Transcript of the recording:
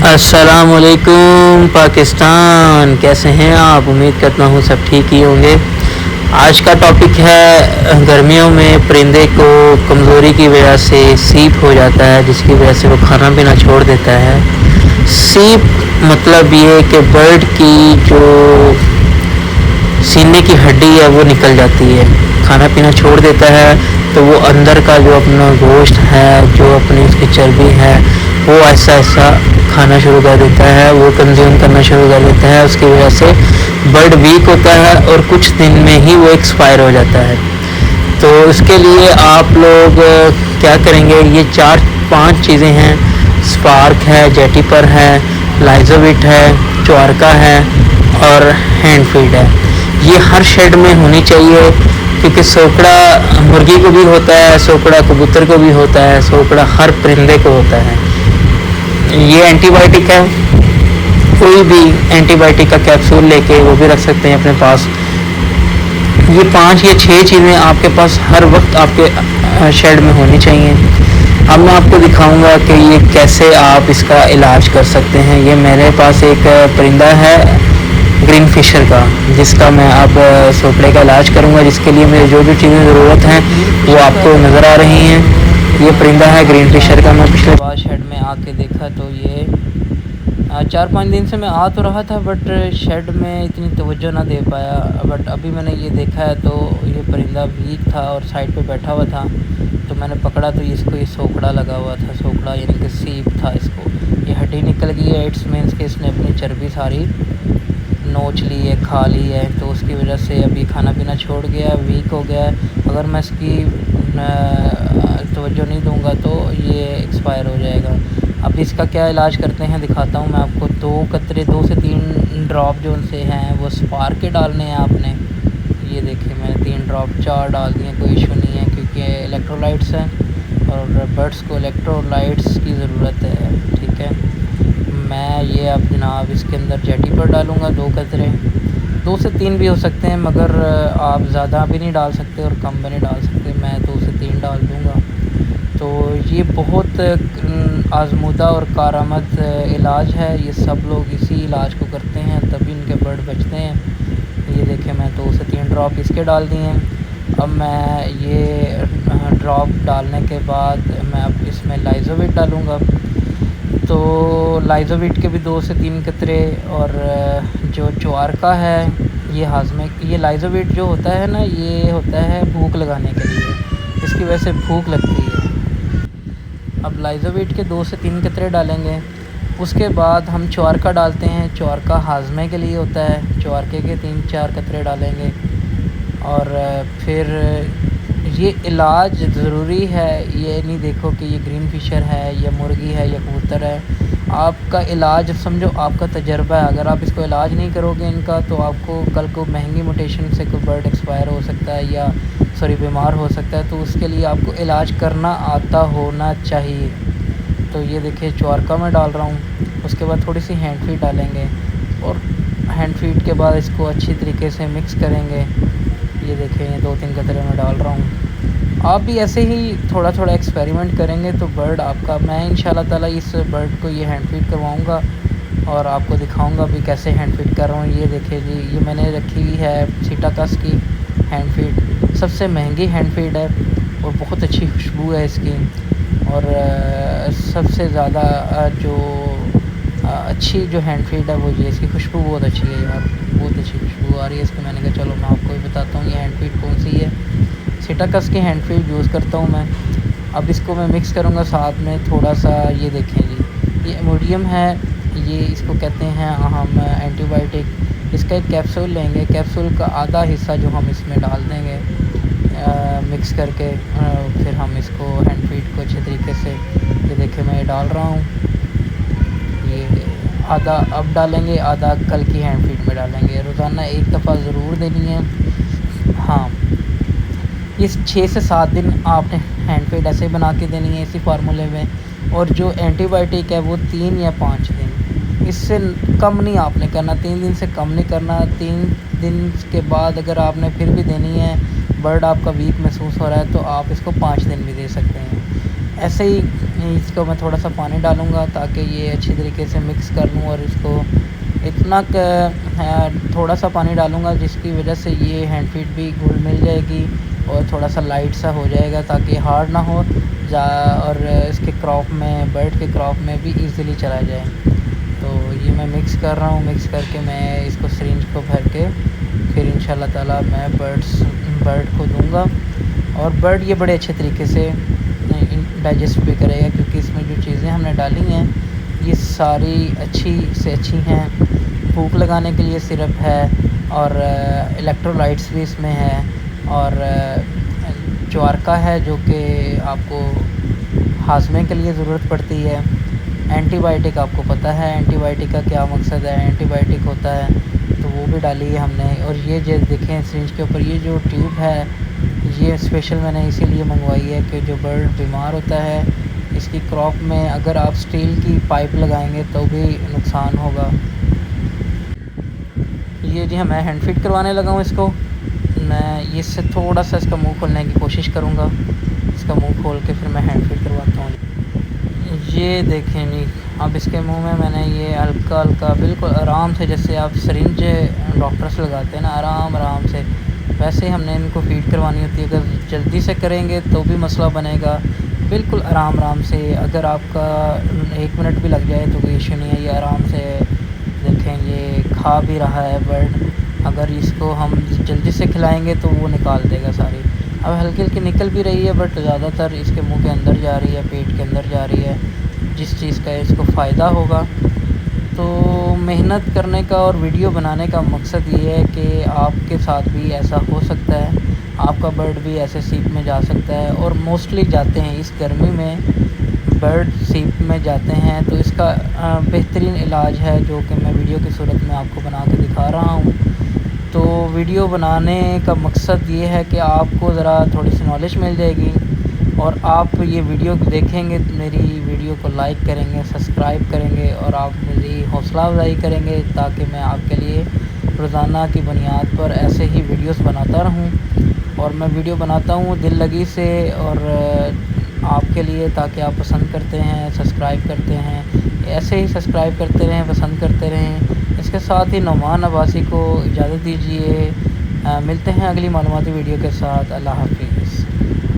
السلام علیکم پاکستان، کیسے ہیں آپ؟ امید کرتا ہوں سب ٹھیک ہی ہوں گے۔ آج کا ٹاپک ہے گرمیوں میں پرندے کو کمزوری کی وجہ سے سیپ ہو جاتا ہے، جس کی وجہ سے وہ کھانا پینا چھوڑ دیتا ہے۔ سیپ مطلب یہ کہ برڈ کی جو سینے کی ہڈی ہے وہ نکل جاتی ہے، کھانا پینا چھوڑ دیتا ہے، تو وہ اندر کا جو اپنا گوشت ہے، جو اپنی اس کی چربی ہے، وہ ایسا کھانا شروع کر دیتا ہے، وہ کنزیوم کرنا شروع کر دیتا ہے۔ اس کی وجہ سے برڈ ویک ہوتا ہے اور کچھ دن میں ہی وہ ایکسپائر ہو جاتا ہے۔ تو اس کے لیے آپ لوگ کیا کریں گے؟ یہ 4-5 چیزیں ہیں: اسپارک ہے، جیٹیپر ہے، لائزووٹ ہے، چوارکا ہے اور ہینڈ فیڈ ہے۔ یہ ہر شیڈ میں ہونی چاہیے، کیونکہ سوکڑا مرغی کو بھی ہوتا ہے، سوکڑا کبوتر کو بھی ہوتا ہے، سوکڑا ہر پرندے کو ہوتا ہے۔ یہ اینٹی بائیوٹک ہے، کوئی بھی اینٹی بائیوٹک کا کیپسول لے کے وہ بھی رکھ سکتے ہیں اپنے پاس۔ یہ 5 یا 6 چیزیں آپ کے پاس ہر وقت آپ کے شیڈ میں ہونی چاہیے۔ اب میں آپ کو دکھاؤں گا کہ یہ کیسے آپ اس کا علاج کر سکتے ہیں۔ یہ میرے پاس ایک پرندہ ہے گرین فشر کا، جس کا میں اب سوکڑے کا علاج کروں گا، جس کے لیے مجھے جو جو چیزیں ضرورت ہیں وہ آپ کو نظر آ رہی ہیں۔ یہ پرندہ ہے گرین فشر کا۔ میں پچھلے بار شیڈ میں آ کے دیکھا تو یہ 4-5 دن سے میں آ تو رہا تھا، بٹ شیڈ میں اتنی توجہ نہ دے پایا۔ بٹ ابھی میں نے یہ دیکھا ہے تو یہ پرندہ ویک تھا اور سائڈ پہ بیٹھا ہوا تھا، تو میں نے پکڑا تو اس کو یہ سوکڑا لگا ہوا تھا، سوکڑا یعنی کہ سیپ تھا۔ اس کو یہ ہڈی نکل گئی ہے، اٹس مینس کہ اس نے اپنی چربی ساری نوچ لی ہے، کھا لی ہے، تو اس کی وجہ سے ابھی کھانا پینا چھوڑ گیا ہے، ویک ہو گیا ہے۔ اگر میں اس کی توجہ نہیں دوں گا تو یہ ایکسپائر ہو جائے گا۔ اب اس کا کیا علاج کرتے ہیں دکھاتا ہوں میں آپ کو۔ 2 سے 3 ڈراپ جو ان سے ہیں وہ اسپارک کے ڈالنے ہیں آپ نے۔ یہ دیکھیں میں نے 3 ڈراپ 4 ڈال دیے، کوئی ایشو نہیں ہے، کیونکہ الیکٹرولائٹس ہیں اور برڈس کو الیکٹرولائٹس کی ضرورت ہے، ٹھیک ہے۔ میں یہ اب جناب اس کے اندر جیٹی پر ڈالوں گا 2 قطرے، 2 سے 3 بھی ہو سکتے ہیں، مگر آپ زیادہ بھی نہیں ڈال سکتے اور کم بھی نہیں ڈال سکتے، میں 2 سے 3 ڈال دوں گا۔ تو یہ بہت آزمودہ اور کارآمد علاج ہے، یہ سب لوگ اسی علاج کو کرتے ہیں تبھی ان کے برڈ بچتے ہیں۔ یہ دیکھیں میں 2 سے 3 ڈراپ اس کے ڈال دیے ہیں۔ اب میں یہ ڈراپ ڈالنے کے بعد میں اب اس میں لائزووٹ ڈالوں گا، تو لائزووٹ کے بھی 2 سے 3 قطرے، اور جو چوارکا ہے یہ ہاضمے، یہ لائزووٹ جو ہوتا ہے نا یہ ہوتا ہے بھوک لگانے کے لیے، اس کی وجہ سے بھوک لگتی ہے۔ اب لائزووٹ کے 2 سے 3 قطرے ڈالیں گے، اس کے بعد ہم چوارکا ڈالتے ہیں۔ چوارکا ہاضمے کے لیے ہوتا ہے، چوارکے کے 3-4 قطرے ڈالیں گے، اور پھر یہ علاج ضروری ہے۔ یہ نہیں دیکھو کہ یہ گرین فشر ہے یا مرغی ہے یا کبوتر ہے، آپ کا علاج سمجھو آپ کا تجربہ ہے۔ اگر آپ اس کو علاج نہیں کرو گے ان کا تو آپ کو کل کو مہنگی موٹیشن سے کوئی برڈ ایکسپائر ہو سکتا ہے یا بیمار ہو سکتا ہے، تو اس کے لیے آپ کو علاج کرنا آتا ہونا چاہیے۔ تو یہ دیکھیں چوارکا میں ڈال رہا ہوں، اس کے بعد تھوڑی سی ہینڈ فیڈ ڈالیں گے، اور ہینڈ فیڈ کے بعد اس کو اچھی طریقے سے مکس کریں گے۔ یہ دیکھیں 2-3 قطرے میں ڈال رہا ہوں۔ آپ بھی ایسے ہی تھوڑا تھوڑا ایکسپیریمنٹ کریں گے تو برڈ آپ کا، میں انشاءاللہ تعالی اس برڈ کو یہ ہینڈ فیڈ کرواؤں گا اور آپ کو دکھاؤں گا بھی کیسے ہینڈ فیڈ کر رہا ہوں۔ یہ دیکھیں جی، یہ میں نے رکھی ہوئی ہے سیٹاکس کی ہینڈ فیڈ، سب سے مہنگی ہینڈ فیڈ ہے اور بہت اچھی خوشبو ہے اس کی، اور سب سے زیادہ جو اچھی جو ہینڈ فیڈ ہے وہ یہ، اس کی خوشبو بہت اچھی ہے یار، بہت اچھی خوشبو آ رہی ہے اس کی۔ میں نے کہا چلو میں آپ کو بھی بتاتا ہوں یہ ہینڈ فیڈ کون سی ہے۔ سیٹاکس کی ہینڈ فیڈ یوز کرتا ہوں میں۔ اب اس کو میں مکس کروں گا ساتھ میں تھوڑا سا، یہ دیکھیں جی یہ اموڈیم ہے، یہ اس کو کہتے ہیں ہم اینٹی بائیوٹک۔ اس کا ایک کیپسول لیں گے، کیپسول کا آدھا حصہ جو ہم اس میں ڈال دیں گے مکس کر کے، پھر ہم اس کو ہینڈ فیڈ کو اچھے طریقے سے، یہ دیکھیں میں یہ ڈال رہا ہوں، یہ آدھا اب ڈالیں گے، آدھا کل کی ہینڈ فیڈ میں ڈالیں گے۔ روزانہ 1 دفعہ ضرور دینی ہے۔ ہاں، اس 6 سے 7 دن آپ نے ہینڈ فیڈ ایسے بنا کے دینی ہے اسی فارمولے میں، اور جو اینٹی بائیوٹک ہے وہ 3 یا 5 دن، اس سے کم نہیں آپ نے کرنا، 3 دن سے کم نہیں کرنا۔ 3 دن کے بعد اگر آپ نے پھر بھی دینی ہے، برڈ آپ کا ویک محسوس ہو رہا ہے تو آپ اس کو 5 دن بھی دے سکتے ہیں۔ ایسے ہی اس کو میں تھوڑا سا پانی ڈالوں گا تاکہ یہ اچھی طریقے سے مکس کر لوں، اور اس کو اتنا تھوڑا سا پانی ڈالوں گا جس کی وجہ سے یہ ہینڈ فیڈ بھی گھل مل جائے گی اور تھوڑا سا لائٹ سا ہو جائے گا تاکہ ہارڈ نہ ہو اور اس کے کراپ میں، برڈ کے کراپ میں بھی ایزیلی چلا جائے۔ تو یہ میں مکس کر رہا ہوں، مکس کر کے میں اس کو سرنج کو بھر کے پھر انشاءاللہ تعالی میں برڈ کو دوں گا، اور برڈ یہ بڑے اچھے طریقے سے ڈائجسٹ بھی کرے گا، کیونکہ اس میں جو چیزیں ہم نے ڈالی ہیں یہ ساری اچھی سے اچھی ہیں۔ بھوک لگانے کے لیے سرپ ہے، اور الیکٹرولائٹس بھی اس میں ہے، اور چوارکا ہے جو کہ آپ کو ہاضمے کے لیے ضرورت پڑتی ہے۔ اینٹی بائیوٹک آپ کو پتہ ہے اینٹی بائیوٹک کا کیا مقصد ہے، اینٹی بائیوٹک ہوتا ہے، تو وہ بھی ڈالی ہے ہم نے۔ اور یہ جو دیکھیں سرنج کے اوپر یہ جو ٹیوب ہے یہ اسپیشل میں نے اسی لیے منگوائی ہے کہ جو برڈ بیمار ہوتا ہے اس کی کراپ میں اگر آپ اسٹیل کی پائپ لگائیں گے تو بھی نقصان ہوگا۔ یہ جی میں ہینڈ فیڈ کروانے لگا ہوں اس کو، میں اس سے تھوڑا سا اس کا منہ کھولنے کی کوشش کروں گا، اس کا منہ کھول کے پھر میں ہینڈ فیڈ کرواتا ہوں۔ یہ دیکھیں جی اب اس کے منہ میں نے یہ ہلکا ہلکا بالکل آرام سے، جیسے آپ سرنج ڈاکٹر سے لگاتے ہیں نا آرام آرام سے، ویسے ہی ہم نے ان کو فیڈ کروانی ہوتی ہے۔ اگر جلدی سے کریں گے تو بھی مسئلہ بنے گا، بالکل آرام آرام سے، اگر آپ کا 1 منٹ بھی لگ جائے تو کوئی ایشو نہیں ہے۔ یہ آرام سے دیکھیں یہ کھا بھی رہا ہے برڈ، اگر اس کو ہم جلدی سے کھلائیں گے تو وہ نکال دے گا ساری۔ اب ہلکی ہلکی نکل بھی رہی ہے بٹ زیادہ تر اس کے منہ کے اندر جا رہی ہے، پیٹ کے اندر جا رہی ہے، جس چیز کا اس کو فائدہ ہوگا۔ تو محنت کرنے کا اور ویڈیو بنانے کا مقصد یہ ہے کہ آپ کے ساتھ بھی ایسا ہو سکتا ہے، آپ کا برڈ بھی ایسے سیپ میں جا سکتا ہے، اور موسٹلی جاتے ہیں اس گرمی میں برڈ سیپ میں جاتے ہیں۔ تو اس کا بہترین علاج ہے جو کہ میں ویڈیو کی صورت میں آپ کو بنا کے دکھا رہا ہوں۔ تو ویڈیو بنانے کا مقصد یہ ہے کہ آپ کو ذرا تھوڑی سی نالج مل جائے گی، اور آپ یہ ویڈیو دیکھیں گے، میری ویڈیو کو لائک کریں گے، سبسکرائب کریں گے، اور آپ میری حوصلہ افزائی کریں گے تاکہ میں آپ کے لیے روزانہ کی بنیاد پر ایسے ہی ویڈیوز بناتا رہوں۔ اور میں ویڈیو بناتا ہوں دل لگی سے، اور آپ کے لیے، تاکہ آپ پسند کرتے ہیں، سبسکرائب کرتے ہیں، ایسے ہی سبسکرائب کرتے رہیں، پسند کرتے رہیں۔ اس کے ساتھ ہی نعمان عباسی کو اجازت دیجیے، ملتے ہیں اگلی معلوماتی ویڈیو کے ساتھ۔ اللہ حافظ۔